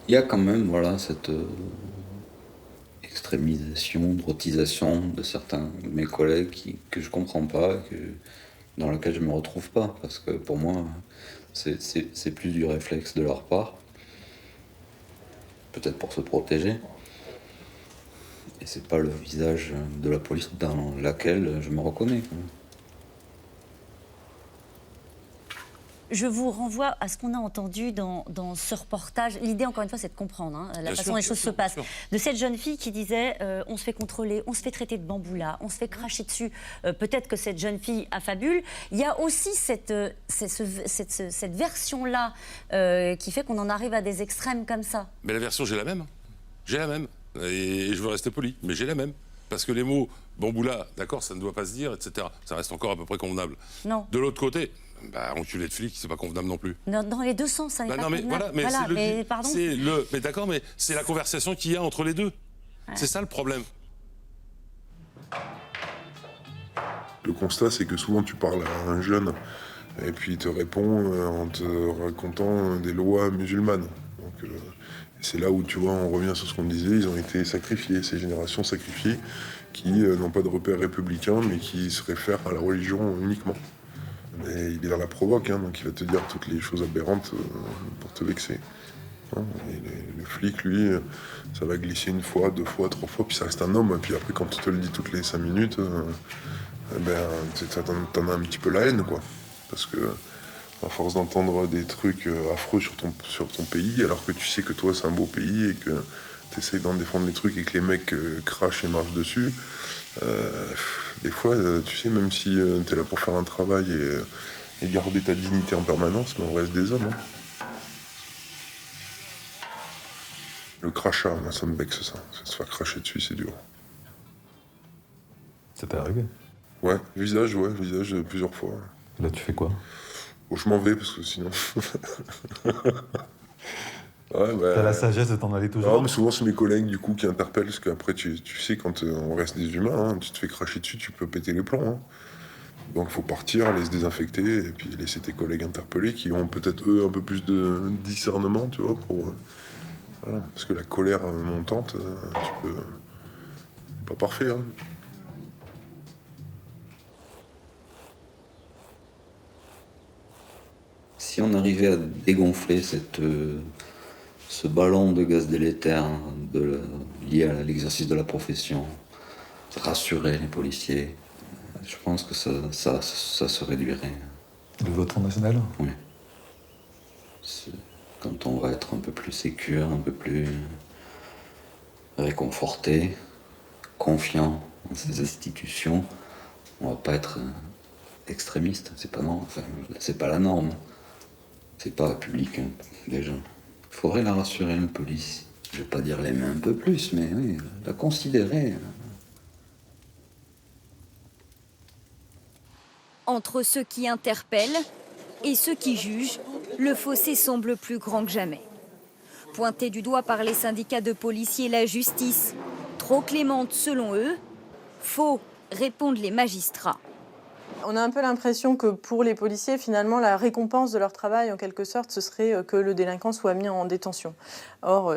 Il y a quand même cette extrémisation, droitisation de certains de mes collègues que je comprends pas, dans laquelle je me retrouve pas, parce que pour moi, c'est plus du réflexe de leur part, peut-être pour se protéger, et c'est pas le visage de la police dans laquelle je me reconnais. Je vous renvoie à ce qu'on a entendu dans ce reportage. L'idée, encore une fois, c'est de comprendre la façon dont les choses se passent. De cette jeune fille qui disait on se fait contrôler, on se fait traiter de bamboula, on se fait cracher dessus. Peut-être que cette jeune fille affabule. Il y a aussi cette version-là qui fait qu'on en arrive à des extrêmes comme ça. Mais la version, j'ai la même. J'ai la même. Et je veux rester poli, mais j'ai la même. Parce que les mots bamboula, d'accord, ça ne doit pas se dire, etc. Ça reste encore à peu près convenable. Non. De l'autre côté, enculé de flic, c'est pas convenable non plus. Dans les deux sens, ça n'est pas convenable. Pardon. Mais d'accord, mais c'est la conversation qu'il y a entre les deux. Ouais. C'est ça le problème. Le constat, c'est que souvent tu parles à un jeune et puis il te répond en te racontant des lois musulmanes. Donc, c'est là où tu vois, on revient sur ce qu'on disait, ils ont été sacrifiés, ces générations sacrifiées qui n'ont pas de repères républicains mais qui se réfèrent à la religion uniquement. Et il est dans la provoque, hein, donc il va te dire toutes les choses aberrantes pour te vexer. Hein, et le flic, lui, ça va glisser une fois, 2 fois, 3 fois, puis ça reste un homme. Et puis après, quand tu te le dis toutes les 5 minutes, t'en as un petit peu la haine, quoi. Parce que, à force d'entendre des trucs affreux sur ton pays, alors que tu sais que toi, c'est un beau pays et que tu essayes d'en défendre des trucs et que les mecs crachent et marchent dessus, des fois, tu sais, même si t'es là pour faire un travail et garder ta dignité en permanence, mais on reste des hommes. Hein. Le crachat, moi, ça me vexe, ça. Se faire cracher dessus, c'est dur. Ça t'est arrivé? Ouais, visage plusieurs fois. Là, tu fais quoi? Oh, je m'en vais, parce que sinon... Ouais, bah, t'as la sagesse de t'en aller toujours? Non, mais souvent, c'est mes collègues, du coup, qui interpellent, parce qu'après, tu sais, quand on reste des humains, hein, tu te fais cracher dessus, tu peux péter les plombs. Hein. Donc, il faut partir, aller se désinfecter, et puis laisser tes collègues interpeller, qui ont peut-être, eux, un peu plus de discernement, tu vois, pour... Voilà, parce que la colère montante, tu peux... Pas parfait, hein. Si on arrivait à dégonfler ce ballon de gaz délétère lié à l'exercice de la profession, rassurer les policiers, je pense que ça se réduirait. Le vote national? Oui. Quand on va être un peu plus sécure, un peu plus réconforté, confiant dans ces institutions, on va pas être extrémiste. C'est pas non, enfin, c'est pas la norme. C'est pas républicain, déjà. Il faudrait la rassurer, la police. Je vais pas dire l'aimer un peu plus, mais oui, la considérer. Entre ceux qui interpellent et ceux qui jugent, le fossé semble plus grand que jamais. Pointé du doigt par les syndicats de policiers, la justice, trop clémente selon eux, faux, répondent les magistrats. On a un peu l'impression que pour les policiers, finalement, la récompense de leur travail, en quelque sorte, ce serait que le délinquant soit mis en détention. Or,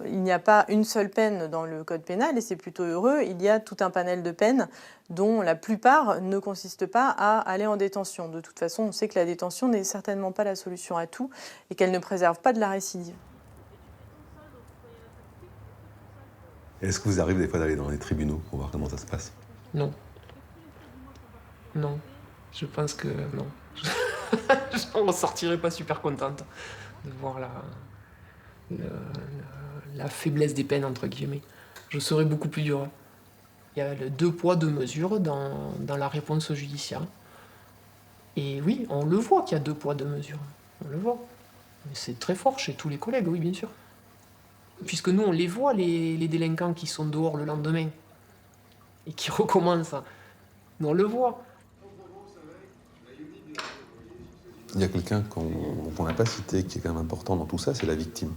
il n'y a pas une seule peine dans le code pénal, et c'est plutôt heureux. Il y a tout un panel de peines dont la plupart ne consistent pas à aller en détention. De toute façon, on sait que la détention n'est certainement pas la solution à tout et qu'elle ne préserve pas de la récidive. Est-ce que vous arrivez des fois d'aller dans les tribunaux pour voir comment ça se passe? Non. Non. Je pense que non. Je ne ressortirai pas super contente de voir la faiblesse des peines, entre guillemets. Je serais beaucoup plus dur. Il y a le 2 poids, 2 mesures dans la réponse judiciaire. Et oui, on le voit qu'il y a 2 poids, 2 mesures. On le voit. Mais c'est très fort chez tous les collègues, oui, bien sûr. Puisque nous, on les voit, les délinquants qui sont dehors le lendemain et qui recommencent. Nous, on le voit. Il y a quelqu'un qu'on n'a pas cité, qui est quand même important dans tout ça, c'est la victime.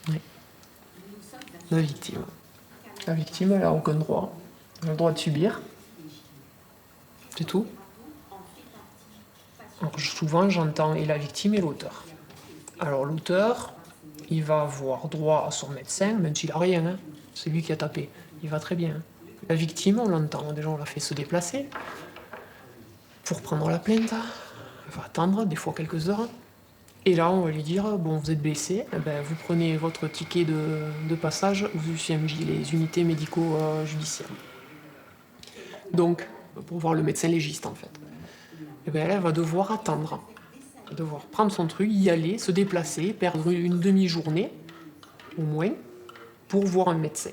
Oui. La victime. La victime, elle n'a aucun droit. Elle a le droit de subir. C'est tout. Alors, souvent, j'entends et la victime et l'auteur. Alors, l'auteur, il va avoir droit à son médecin, même s'il n'a rien. Hein. C'est lui qui a tapé. Il va très bien. La victime, on l'entend. Déjà, on l'a fait se déplacer pour prendre la plainte. Elle va attendre, des fois quelques heures. Et là, on va lui dire, bon, vous êtes blessé, eh ben, vous prenez votre ticket de passage aux UCMJ, les unités médico-judiciaires. Donc, pour voir le médecin légiste, en fait. Et ben, elle va devoir attendre. Elle va devoir prendre son truc, y aller, se déplacer, perdre une demi-journée, au moins, pour voir un médecin.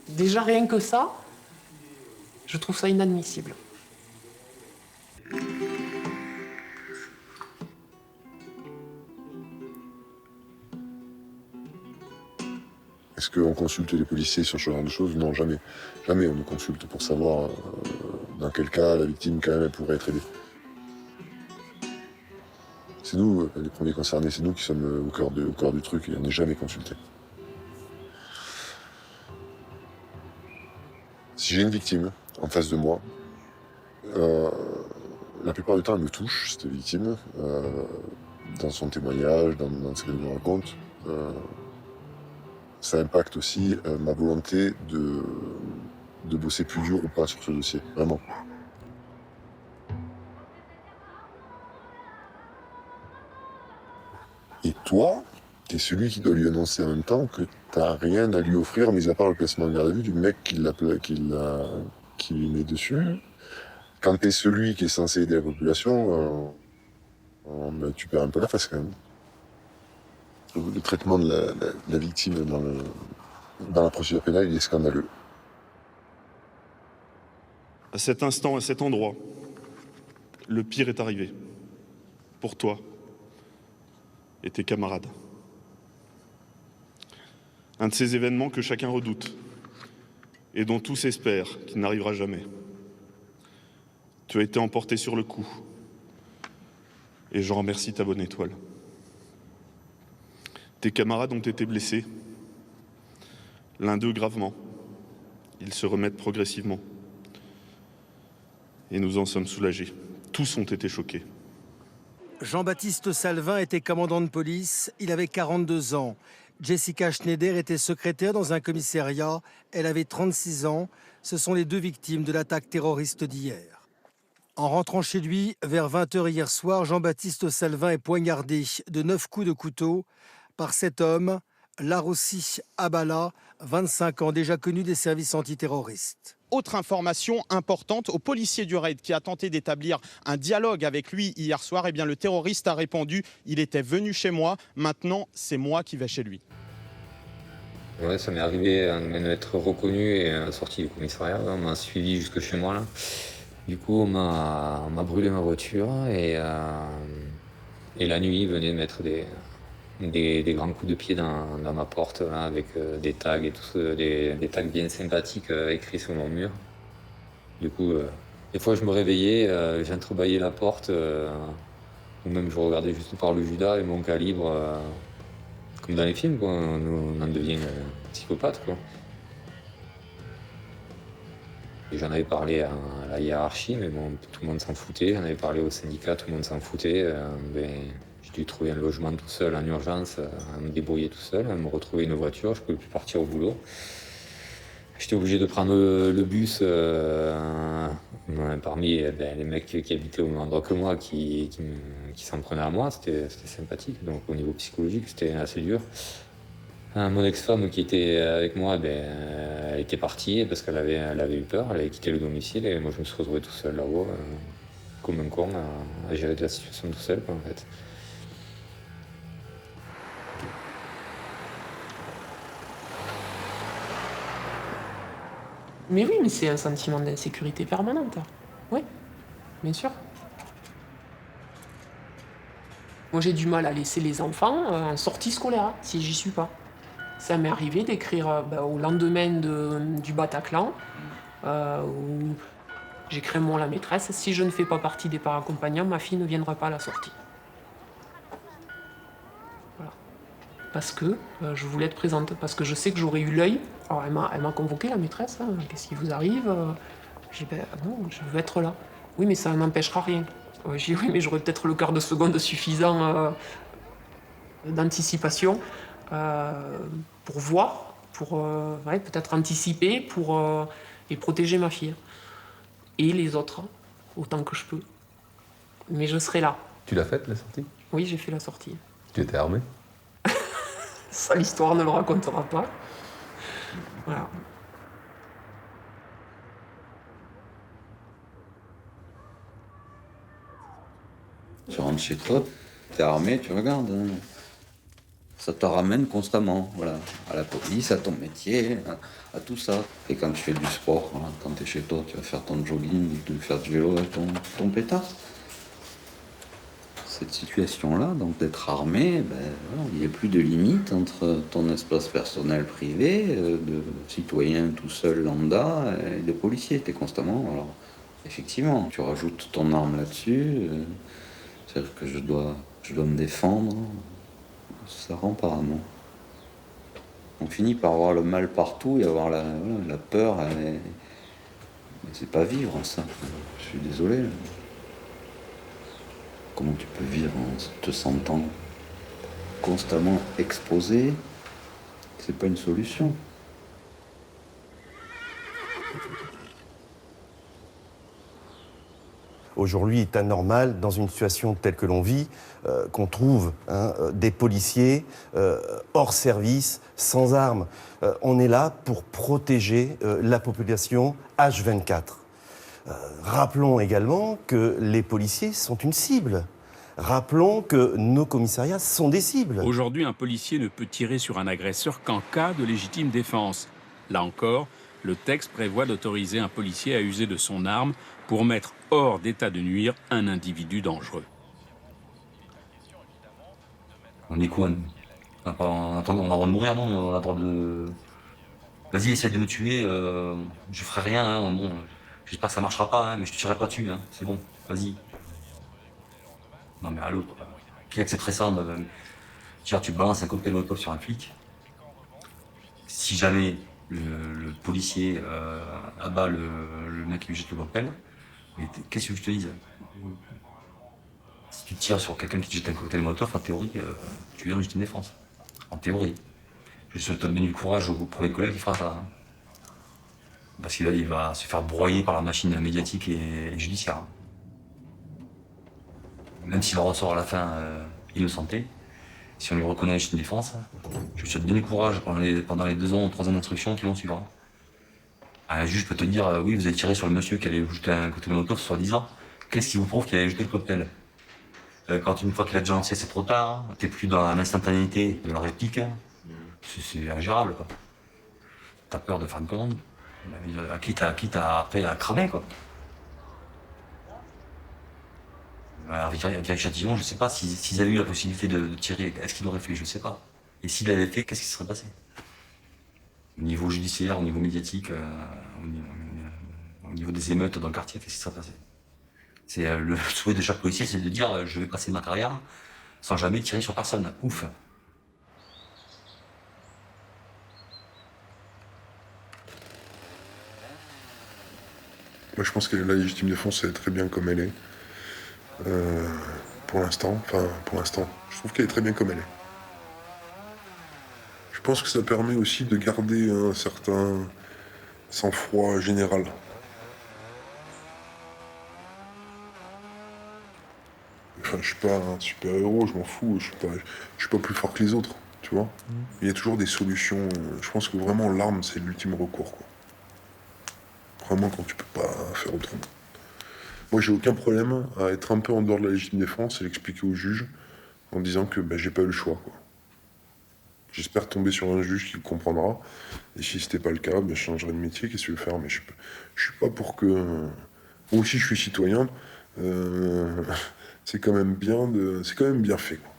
Déjà, rien que ça, je trouve ça inadmissible. Est-ce qu'on consulte les policiers sur ce genre de choses? Non, jamais. Jamais on nous consulte pour savoir dans quel cas la victime, quand même, elle pourrait être aidée. C'est nous, les premiers concernés, c'est nous qui sommes au cœur du truc et on n'est jamais consultés. Si j'ai une victime en face de moi, la plupart du temps, elle me touche, cette victime, dans son témoignage, dans ce qu'elle me raconte. Ça impacte aussi ma volonté de bosser plus dur ou pas sur ce dossier, vraiment. Et toi, t'es celui qui doit lui annoncer en même temps que t'as rien à lui offrir, mis à part le placement en garde à vue du mec qui lui met dessus. Quand t'es celui qui est censé aider la population, tu perds un peu la face quand même. Le traitement de la victime dans la procédure pénale, il est scandaleux. À cet instant, à cet endroit, le pire est arrivé. Pour toi et tes camarades. Un de ces événements que chacun redoute et dont tous espèrent qu'il n'arrivera jamais. Tu as été emporté sur le coup et je remercie ta bonne étoile. Tes camarades ont été blessés, l'un d'eux gravement. Ils se remettent progressivement. Et nous en sommes soulagés. Tous ont été choqués. Jean-Baptiste Salvin était commandant de police, il avait 42 ans. Jessica Schneider était secrétaire dans un commissariat, elle avait 36 ans. Ce sont les deux victimes de l'attaque terroriste d'hier. En rentrant chez lui, vers 20h hier soir, Jean-Baptiste Salvin est poignardé de 9 coups de couteau par cet homme, Larossi Abala, 25 ans, déjà connu des services antiterroristes. Autre information importante, au policier du raid qui a tenté d'établir un dialogue avec lui hier soir, eh bien le terroriste a répondu « Il était venu chez moi, maintenant c'est moi qui vais chez lui ». Ouais, ça m'est arrivé d'être reconnu et sorti du commissariat. On m'a suivi jusque chez moi là. Du coup, on m'a brûlé ma voiture et la nuit, ils venaient mettre des grands coups de pied dans ma porte là, avec des tags et tout ça, des tags bien sympathiques écrits sur mon mur. Du coup, des fois je me réveillais, j'entrebâillais la porte, ou même je regardais juste par le Judas et mon calibre, comme dans les films, quoi. On en devient psychopathe, quoi. Et j'en avais parlé à la hiérarchie, mais bon, tout le monde s'en foutait. J'en avais parlé au syndicat, tout le monde s'en foutait. J'ai dû trouver un logement tout seul en urgence, à me débrouiller tout seul, à me retrouver une voiture, je ne pouvais plus partir au boulot. J'étais obligé de prendre le bus parmi les mecs qui habitaient au même endroit que moi, qui s'en prenaient à moi, c'était sympathique. Donc au niveau psychologique, c'était assez dur. Mon ex-femme qui était avec moi, elle était partie parce qu'elle avait eu peur, elle avait quitté le domicile et moi je me suis retrouvé tout seul là-haut, comme un con, à gérer la situation tout seul, quoi, en fait. Mais oui, mais c'est un sentiment d'insécurité permanente. Oui, bien sûr. Moi, j'ai du mal à laisser les enfants en sortie scolaire, si j'y suis pas. Ça m'est arrivé d'écrire au lendemain du Bataclan, où j'écris à la maîtresse, si je ne fais pas partie des parents accompagnants, ma fille ne viendra pas à la sortie. Voilà. Parce que je voulais être présente, parce que je sais que j'aurais eu l'œil. Alors elle m'a convoqué, la maîtresse, hein. Qu'est-ce qui vous arrive? J'ai dit, non, je veux être là. Oui, mais ça n'empêchera rien. J'ai dit, oui, mais j'aurais peut-être le quart de seconde suffisant d'anticipation pour voir, pour peut-être anticiper et protéger ma fille. Et les autres, autant que je peux. Mais je serai là. Tu l'as faite, la sortie? Oui, j'ai fait la sortie. Tu étais armé? Ça, l'histoire ne le racontera pas. Voilà. Tu rentres chez toi, t'es armé, tu regardes. Hein. Ça te ramène constamment, voilà, à la police, à ton métier, à tout ça. Et quand tu fais du sport, voilà, quand t'es chez toi, tu vas faire ton jogging, tu vas faire du vélo avec ton pétard. Cette situation-là, donc d'être armé, voilà, il n'y a plus de limite entre ton espace personnel privé, de citoyen tout seul lambda, et de policier. T'es constamment. Alors, effectivement, tu rajoutes ton arme là-dessus, c'est-à-dire que je dois me défendre. Ça rend pas, non. On finit par avoir le mal partout et avoir la peur Mais c'est pas vivre ça. Je suis désolé. Comment tu peux vivre en te sentant constamment exposé? C'est pas une solution. Aujourd'hui, il est anormal, dans une situation telle que l'on vit, qu'on trouve des policiers hors service, sans armes. On est là pour protéger la population H24. Rappelons également que les policiers sont une cible. Rappelons que nos commissariats sont des cibles. Aujourd'hui, un policier ne peut tirer sur un agresseur qu'en cas de légitime défense. Là encore, le texte prévoit d'autoriser un policier à user de son arme pour mettre hors d'état de nuire un individu dangereux. On est quoi, nous? On a le droit de mourir, non? On a le droit de... Vas-y, essaie de me tuer, je ferai rien, hein. Bon, j'espère que ça marchera pas, hein, mais je te tirerai pas dessus, hein. C'est bon, vas-y. Non mais allô, qui accepterait ça? Tu balances un cocktail Molotov sur un flic. Si jamais le policier abat le mec qui lui jette le cocktail, qu'est-ce que je te dis? Si tu tires sur quelqu'un qui te jette un cocktail Molotov, en théorie, tu es en légitime défense. En théorie. Je souhaite donner du courage au premier collègue qui fera ça. Hein. Parce que là, il va se faire broyer par la machine médiatique et judiciaire. Hein. Même s'il en ressort à la fin innocenté, si on lui reconnaît la légitime défense, je lui souhaite donner du courage pendant les 2 ans ou 3 ans d'instruction qui vont suivre. Un juge peut te dire, oui, vous avez tiré sur le monsieur qui allait vous jeter un cocktail Molotov, soi-disant. Qu'est-ce qui vous prouve qu'il allait jeter le cocktail? Quand une fois qu'il a déjà lancé, c'est trop tard, t'es plus dans l'instantanéité de la réplique, c'est ingérable, quoi. T'as peur de faire une commande, quitte après à cramer, quoi. Avec Châtillon, je sais pas, s'ils avaient eu la possibilité de tirer, est-ce qu'ils l'auraient fait? Je sais pas. Et s'ils l'avaient fait, qu'est-ce qui se serait passé? Au niveau judiciaire, au niveau médiatique, au niveau des émeutes dans le quartier, qu'est-ce qui serait passé? C'est le souhait de chaque policier, c'est de dire je vais passer ma carrière sans jamais tirer sur personne. Ouf. Moi, je pense que la légitime défense, elle est très bien comme elle est. Pour l'instant, je trouve qu'elle est très bien comme elle est. Je pense que ça permet aussi de garder un certain sang-froid général. Enfin, je suis pas un super-héros, je m'en fous, je suis pas plus fort que les autres, tu vois. Il y a toujours des solutions. Je pense que vraiment l'arme, c'est l'ultime recours, quoi. Vraiment quand tu peux pas faire autrement. Moi, j'ai aucun problème à être un peu en dehors de la légitime défense et l'expliquer au juge en disant que j'ai pas eu le choix, quoi. J'espère tomber sur un juge qui le comprendra. Et si c'était pas le cas, je changerai de métier, qu'est-ce que tu veux faire? Mais je suis pas pour que... Moi aussi, je suis citoyen. C'est quand même bien fait, quoi.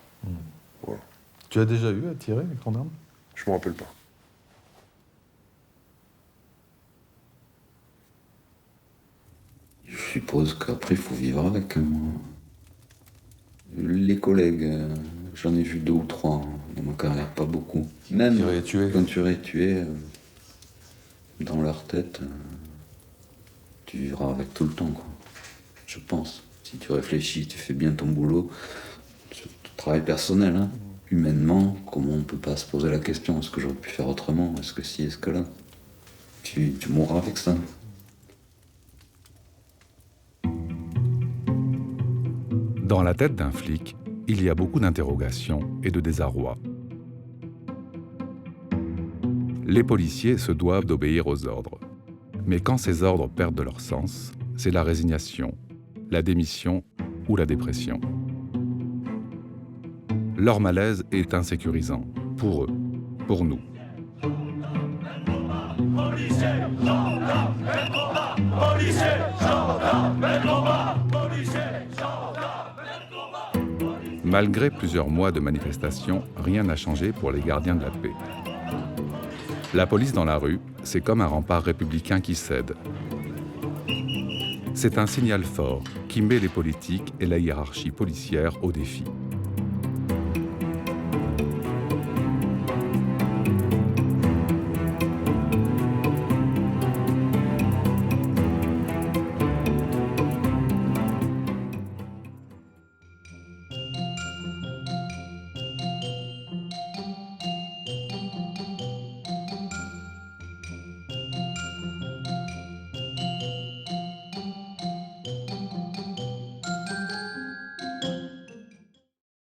Voilà. Tu as déjà eu à tirer avec ton arme? Je me rappelle pas. Je suppose qu'après, il faut vivre avec. Les collègues, j'en ai vu 2 ou 3 dans ma carrière, pas beaucoup. Même quand tu es tué, dans leur tête, tu vivras avec tout le temps, quoi. Je pense. Si tu réfléchis, tu fais bien ton boulot, sur ton travail personnel, hein. Humainement, comment on peut pas se poser la question, est-ce que j'aurais pu faire autrement? Est-ce que si, est-ce que là? Tu mourras avec ça. Dans la tête d'un flic, il y a beaucoup d'interrogations et de désarroi. Les policiers se doivent d'obéir aux ordres. Mais quand ces ordres perdent de leur sens, c'est la résignation, la démission ou la dépression. Leur malaise est insécurisant, pour eux, pour nous. Malgré plusieurs mois de manifestations, rien n'a changé pour les gardiens de la paix. La police dans la rue, c'est comme un rempart républicain qui cède. C'est un signal fort qui met les politiques et la hiérarchie policière au défi.